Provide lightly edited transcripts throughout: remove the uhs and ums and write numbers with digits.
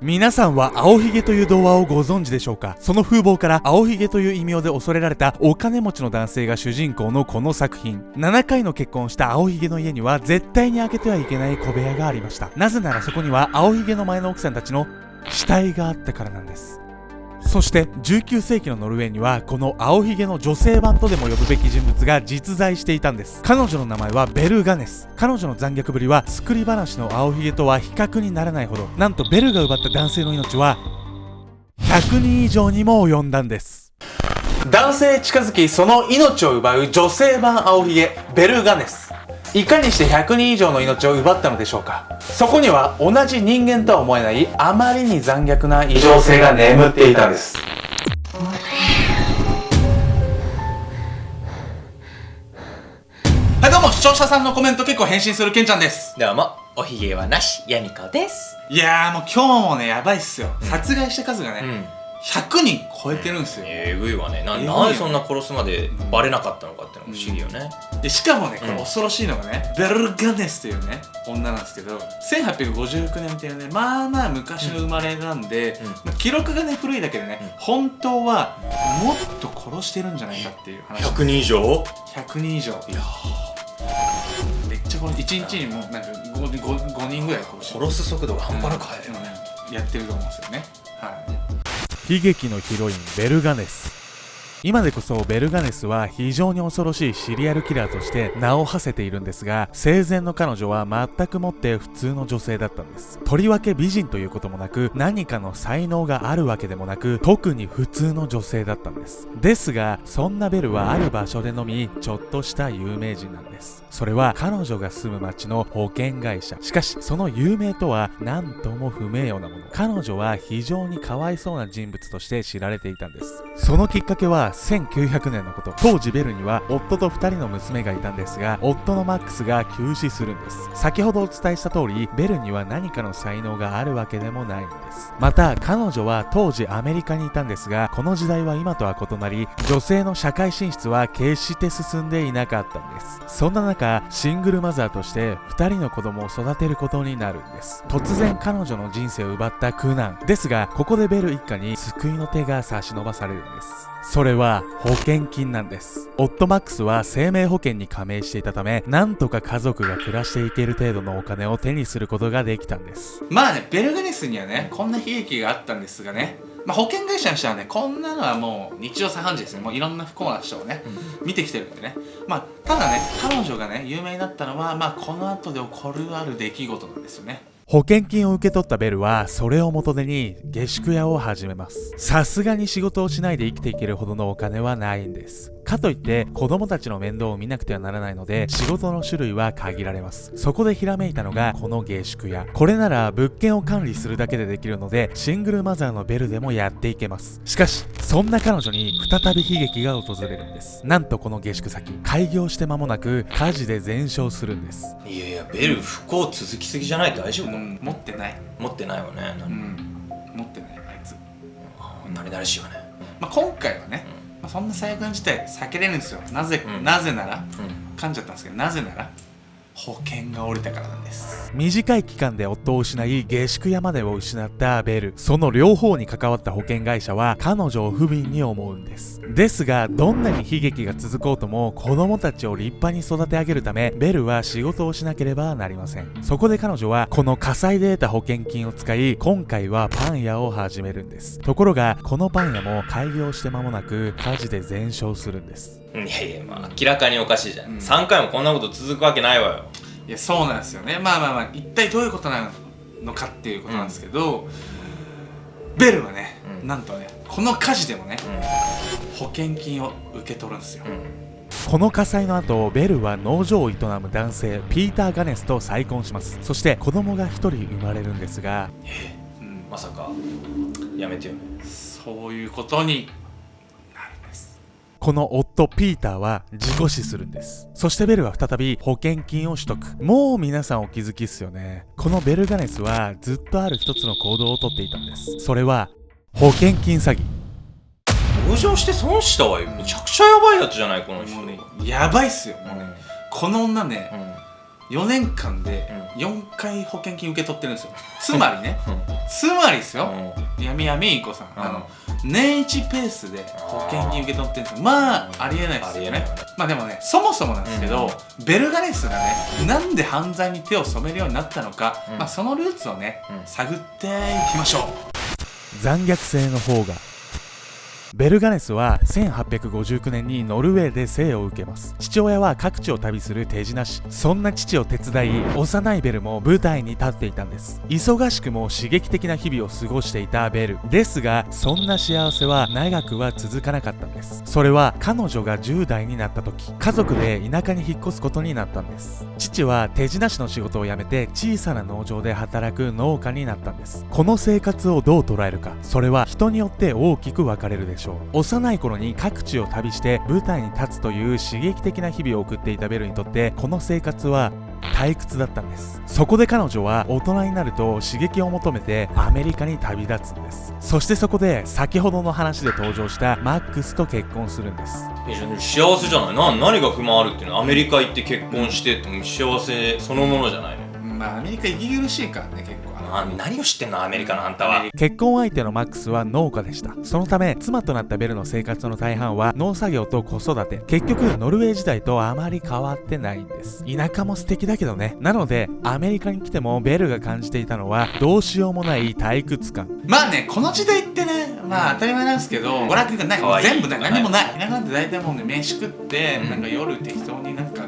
皆さんは青ひげという童話をご存知でしょうか。その風貌から青ひげという異名で恐れられたお金持ちの男性が主人公のこの作品。7回の結婚をした青ひげの家には絶対に開けてはいけない小部屋がありました。なぜならそこには青ひげの前の奥さんたちの死体があったからなんです。そして19世紀のノルウェーにはこの青ひげの女性版とでも呼ぶべき人物が実在していたんです。彼女の名前はベルガネス。彼女の残虐ぶりは作り話の青ひげとは比較にならないほど、なんとベルが奪った男性の命は100人以上にも及んだんです。男性へ近づきその命を奪う女性版青ひげベルガネス。いかにして100人以上の命を奪ったのでしょうか。そこには同じ人間とは思えないあまりに残虐な異常性が眠っていたんです。はい、どうも視聴者さんのコメント結構返信するけんちゃんです。どうもおひげはなしヤミコです。いやーもう今日もねやばいっすよ、殺害した数がね、100人超えてるんですよ。えぐいわね。なんでそんな殺すまでバレなかったのかってのが不思議よね。でしかもねこれ恐ろしいのがね、ベルガネスというね女なんですけど、1859年っていうねまあまあ昔の生まれなんで、記録がね古いだけでね、本当はもっと殺してるんじゃないかっていう話。100人以上 ?100 人以上。いやめっちゃこれ1日にもうなんか 5人ぐらい殺す速度が半端なく速いよね、やってると思うんですよね。悲劇のヒロインベルガネス。今でこそベルガネスは非常に恐ろしいシリアルキラーとして名を馳せているんですが、生前の彼女は全くもって普通の女性だったんです。とりわけ美人ということもなく、何かの才能があるわけでもなく、特に普通の女性だったんです。ですがそんなベルはある場所でのみちょっとした有名人なんです。それは彼女が住む町の保険会社。しかしその有名とは何とも不名誉なもの。彼女は非常にかわいそうな人物として知られていたんです。そのきっかけは1900年のこと。当時ベルには夫と2人の娘がいたんですが、夫のマックスが急死するんです。先ほどお伝えした通り、ベルには何かの才能があるわけでもないんです。また彼女は当時アメリカにいたんですが、この時代は今とは異なり、女性の社会進出は決して進んでいなかったんです。そんな中シングルマザーとして2人の子供を育てることになるんです。突然彼女の人生を奪った苦難ですが、ここでベル一家に救いの手が差し伸ばされるんです。それは保険金なんです。夫マックスは生命保険に加盟していたため、なんとか家族が暮らしていける程度のお金を手にすることができたんです。まあね、ベルガネスにはねこんな悲劇があったんですがね、保険会社の人はねこんなのはもう日常茶飯事ですね。もういろんな不幸な人をね、見てきてるんでね。ただね彼女がね有名になったのはこの後で起こるある出来事なんですよね。保険金を受け取ったベルはそれを元手に下宿屋を始めます。さすがに仕事をしないで生きていけるほどのお金はないんです。かといって子供たちの面倒を見なくてはならないので、仕事の種類は限られます。そこでひらめいたのがこの下宿屋。これなら物件を管理するだけでできるので、シングルマザーのベルでもやっていけます。しかしそんな彼女に再び悲劇が訪れるんです。なんとこの下宿先開業して間もなく火事で全焼するんです。いやいやベル不幸続きすぎじゃない？大丈夫か？持ってないわね。持ってないあいつ。何々しようね。今回はね、そんな最悪な事態避けれるんですよ。なぜなら、噛んじゃったんですけど、なぜなら保険が下りたからなんです。短い期間で夫を失い下宿屋までを失ったベル。その両方に関わった保険会社は彼女を不憫に思うんです。ですがどんなに悲劇が続こうとも子供たちを立派に育て上げるため、ベルは仕事をしなければなりません。そこで彼女はこの火災で得た保険金を使い、今回はパン屋を始めるんです。ところがこのパン屋も開業して間もなく火事で全焼するんです。いやいや明らかにおかしいじゃん、3回もこんなこと続くわけないわよ。いやそうなんですよね。一体どういうことなのかっていうことなんですけど、ベルはね、なんとねこの火事でもね、保険金を受け取るんですよ。この火災の後、ベルは農場を営む男性ピーター・ガネスと再婚します。そして子供が1人生まれるんですが、まさかやめてよね。そういうことになるんです。この夫ピーターは事故死するんです。そしてベルは再び保険金を取得。もう皆さんお気づきっすよね。このベルガネスはずっとある一つの行動をとっていたんです。それは保険金詐欺。同情して損したわよ。めちゃくちゃやばいやつじゃないこの人。やばいっすよ、もうね。この女ね、4年間で4回保険金受け取ってるんですよ。つまりね、つまりですよ、闇インコさん、年一ペースで保険金受け取ってるんですよ。まあありえないですよね。まあでもね、そもそもなんですけど、ベルガネスがね、なんで犯罪に手を染めるようになったのか、まあそのルーツをね、探っていきましょう。残虐性の方がベルガネスは1859年にノルウェーで生を受けます。父親は各地を旅する手品師。そんな父を手伝い、幼いベルも舞台に立っていたんです。忙しくも刺激的な日々を過ごしていたベルですが、そんな幸せは長くは続かなかったんです。それは彼女が10代になった時、家族で田舎に引っ越すことになったんです。父は手品師の仕事を辞めて小さな農場で働く農家になったんです。この生活をどう捉えるか、それは人によって大きく分かれるでしょう。幼い頃に各地を旅して舞台に立つという刺激的な日々を送っていたベルにとって、この生活は退屈だったんです。そこで彼女は大人になると刺激を求めてアメリカに旅立つんです。そしてそこで先ほどの話で登場したマックスと結婚するんです。幸せじゃない。何が不満あるっていうのは、アメリカ行って結婚してって幸せそのものじゃないの。まあアメリカ息苦しいからね、結構。何を知ってんのアメリカのあんたは。結婚相手のマックスは農家でした。そのため妻となったベルの生活の大半は農作業と子育て。結局ノルウェー時代とあまり変わってないんです。田舎も素敵だけどね。なのでアメリカに来てもベルが感じていたのはどうしようもない退屈感。まあね、この時代ってね、まあ当たり前なんですけど、娯楽がない、全部ない、何もない。田舎なんて大体もうね、飯食って、なんか夜適当になんか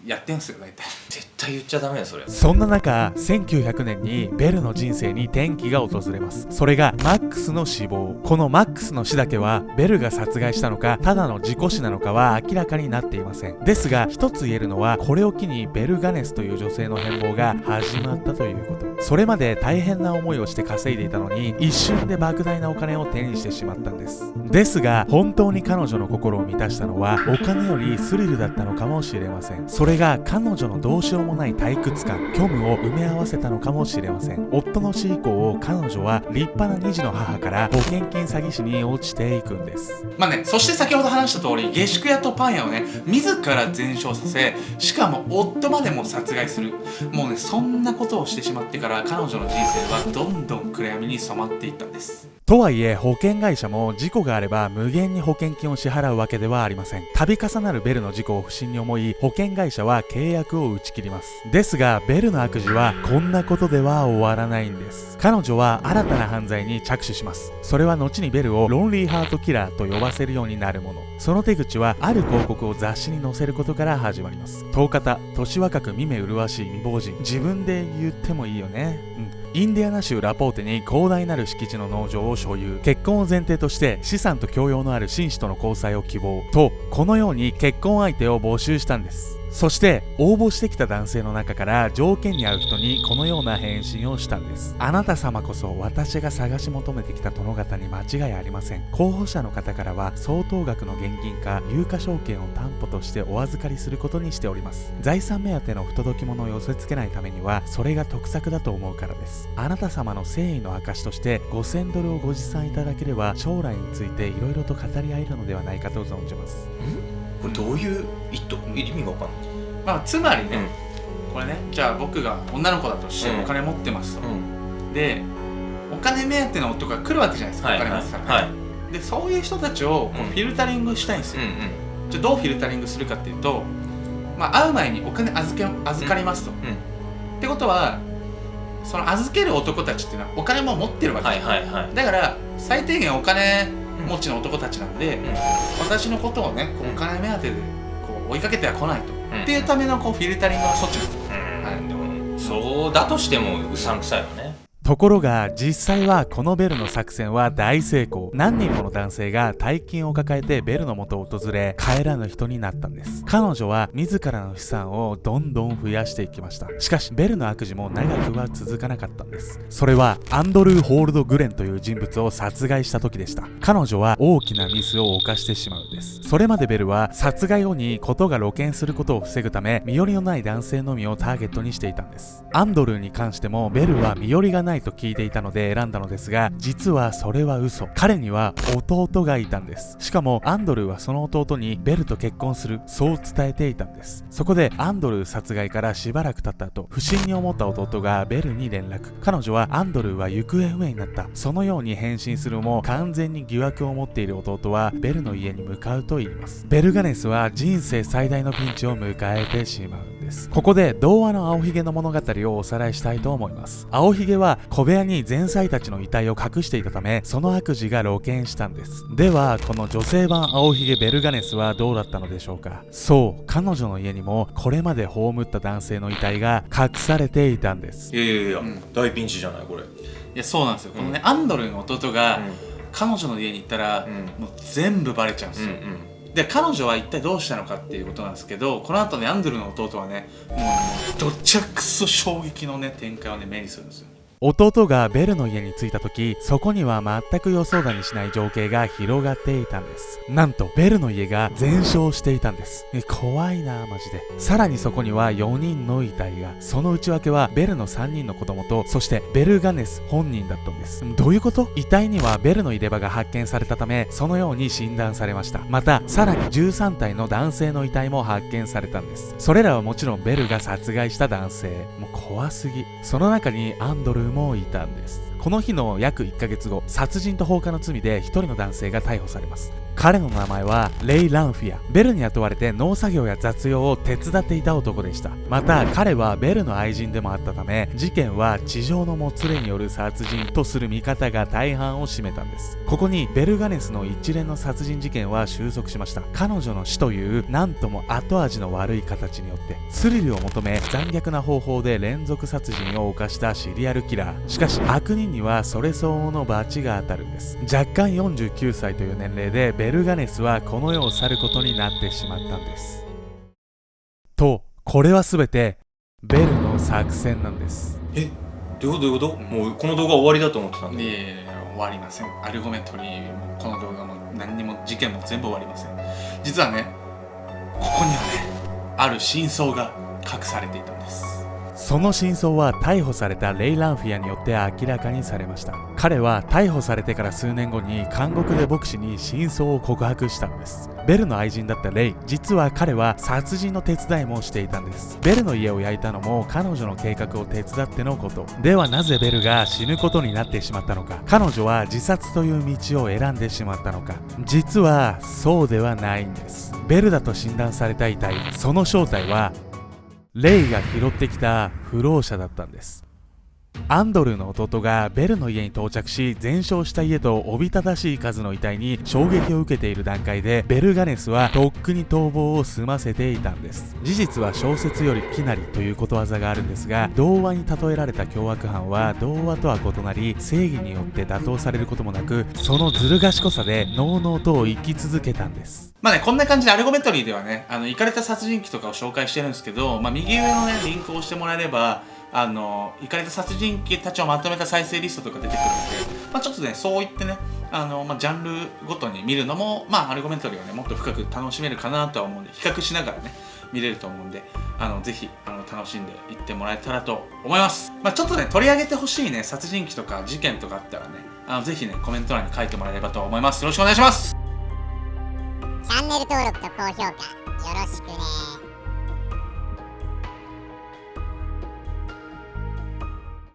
やってんすよ、大体。絶対言っちゃダメよそれ。そんな中、1900年にベルの人生に転機が訪れます。それがマックスの死亡。このマックスの死だけはベルが殺害したのか、ただの事故死なのかは明らかになっていません。ですが一つ言えるのは、これを機にベルガネスという女性の変貌が始まったということ。それまで大変な思いをして稼いでいたのに、一瞬で莫大なお金を手にしてしまったんです。ですが本当に彼女の心を満たしたのはお金よりスリルだったのかもしれません。それが彼女のどうしようもない退屈感、虚無を埋め合わせたのかもしれません。夫の死以降、彼女は立派な2児の母から保険金詐欺師に落ちていくんです。まあね、そして先ほど話した通り、下宿屋とパン屋をね、自ら全焼させ、しかも夫までも殺害する。もうね、そんなことをしてしまってから彼女の人生はどんどん暗闇に染まっていったんです。とはいえ保険会社も事故があれば無限に保険金を支払うわけではありません。度重なるベルの事故を不審に思い、保険会社は契約を打ち切ります。ですがベルの悪事はこんなことでは終わらないんです。彼女は新たな犯罪に着手します。それは後にベルをロンリーハートキラーと呼ばせるようになるもの。その手口はある広告を雑誌に載せることから始まります。10日、年若く見目麗しい未亡人。自分で言ってもいいよね。インディアナ州ラポーテに広大なる敷地の農場を所有。結婚を前提として資産と教養のある紳士との交際を希望と、このように結婚相手を募集したんです。そして応募してきた男性の中から条件に合う人にこのような返信をしたんです。あなた様こそ私が探し求めてきた殿方に間違いありません。候補者の方からは相当額の現金か有価証券を担保としてお預かりすることにしております。財産目当ての不届き者を寄せ付けないためにはそれが得策だと思うからです。あなた様の誠意の証として$5000をご持参いただければ将来についていろいろと語り合えるのではないかと存じます。これどういう意味が分かんない。まあつまりね、これね、じゃあ僕が女の子だとしてお金持ってますと、でお金目当ての男が来るわけじゃないですか、お金持ってたらね、でそういう人たちをこうフィルタリングしたいんですよ。じゃあどうフィルタリングするかっていうと、まあ会う前にお金預かりますと、ってことはその預ける男たちっていうのはお金も持ってるわけです、だから最低限お金持ちの男たちなんで、私のことをねこうお金目当てでこう追いかけては来ないと、っていうためのこうフィルタリングの措置でもそうだとしてもうさんくさいよね。ところが実際はこのベルの作戦は大成功。何人もの男性が大金を抱えてベルの元を訪れ帰らぬ人になったんです。彼女は自らの資産をどんどん増やしていきました。しかしベルの悪事も長くは続かなかったんです。それはアンドルー・ホールド・グレンという人物を殺害した時でした。彼女は大きなミスを犯してしまうんです。それまでベルは殺害後に事が露見することを防ぐため身寄りのない男性のみをターゲットにしていたんです。アンドルーに関してもベルは身寄りがないないと聞いていたので選んだのですが、実はそれは嘘。彼には弟がいたんです。しかもアンドルーはその弟にベルと結婚する、そう伝えていたんです。そこでアンドルー殺害からしばらく経った後、不審に思った弟がベルに連絡。彼女はアンドルーは行方不明になった、そのように返信するも、完全に疑惑を持っている弟はベルの家に向かうと言います。ベルガネスは人生最大のピンチを迎えてしまうんです。ここで童話の青ひげの物語をおさらいしたいと思います。青ひげは小部屋に前妻たちの遺体を隠していたため、その悪事が露見したんです。ではこの女性版青ひげベルガネスはどうだったのでしょうか。そう、彼女の家にもこれまで葬った男性の遺体が隠されていたんです。いや、大ピンチじゃないこれ。いやそうなんですよ、このねアンドルーの弟が、彼女の家に行ったら、もう全部バレちゃうんですよ、で彼女は一体どうしたのかっていうことなんですけど、この後ねアンドルーの弟はねもうどちゃくそ衝撃のね展開をね目にするんですよ。弟がベルの家に着いた時、そこには全く予想だにしない情景が広がっていたんです。なんとベルの家が全焼していたんです。怖いなマジで。さらにそこには4人の遺体が、その内訳はベルの3人の子供と、そしてベルガネス本人だったんです。どういうこと？遺体にはベルの入れ歯が発見されたため、そのように診断されました。またさらに13体の男性の遺体も発見されたんです。それらはもちろんベルが殺害した男性。もう怖すぎ。その中にアンドルーもいたんです。この日の約1ヶ月後、殺人と放火の罪で1人の男性が逮捕されます。彼の名前はレイ・ランフィア。ベルに雇われて農作業や雑用を手伝っていた男でした。また彼はベルの愛人でもあったため、事件は地上のもつれによる殺人とする見方が大半を占めたんです。ここにベルガネスの一連の殺人事件は収束しました。彼女の死というなんとも後味の悪い形によってスリルを求め、残虐な方法で連続殺人を犯したシリアルキラー。しかし悪人にはそれ相応の罰が当たるんです。若干49歳という年齢でベルガネスはこの世を去ることになってしまったんです。と、これは全てベルの作戦なんです。どういうこと？もうこの動画終わりだと思ってたんで。いや終わりません。アルゴメトリーもこの動画も何にも事件も全部終わりません。実はね、ここにはね、ある真相が隠されていたんです。その真相は逮捕されたレイ・ランフィアによって明らかにされました。彼は逮捕されてから数年後に監獄で牧師に真相を告白したんです。ベルの愛人だったレイ、実は彼は殺人の手伝いもしていたんです。ベルの家を焼いたのも彼女の計画を手伝ってのこと。ではなぜベルが死ぬことになってしまったのか。彼女は自殺という道を選んでしまったのか。実はそうではないんです。ベルだと診断された遺体、その正体はレイが拾ってきた不老者だったんです。アンドルーの弟がベルの家に到着し、全焼した家とおびただしい数の遺体に衝撃を受けている段階で、ベルガネスはとっくに逃亡を済ませていたんです。事実は小説よりきなりということわざがあるんですが、童話に例えられた凶悪犯は童話とは異なり、正義によって打倒されることもなく、そのずる賢さでのうのうと生き続けたんです。まあね、こんな感じでアルゴメトリーではね、イカれた殺人鬼とかを紹介してるんですけど、右上のね、リンクを押してもらえれば、イカれた殺人鬼たちをまとめた再生リストとか出てくるので、ちょっとね、そういってね、ジャンルごとに見るのも、アルゴメトリーをね、もっと深く楽しめるかなとは思うんで、比較しながらね、見れると思うんで、ぜひ、楽しんでいってもらえたらと思います。ちょっとね、取り上げてほしいね、殺人鬼とか事件とかあったらね、ぜひね、コメント欄に書いてもらえればと思います。よろしくお願いします。チャンネル登録と高評価よろしくね。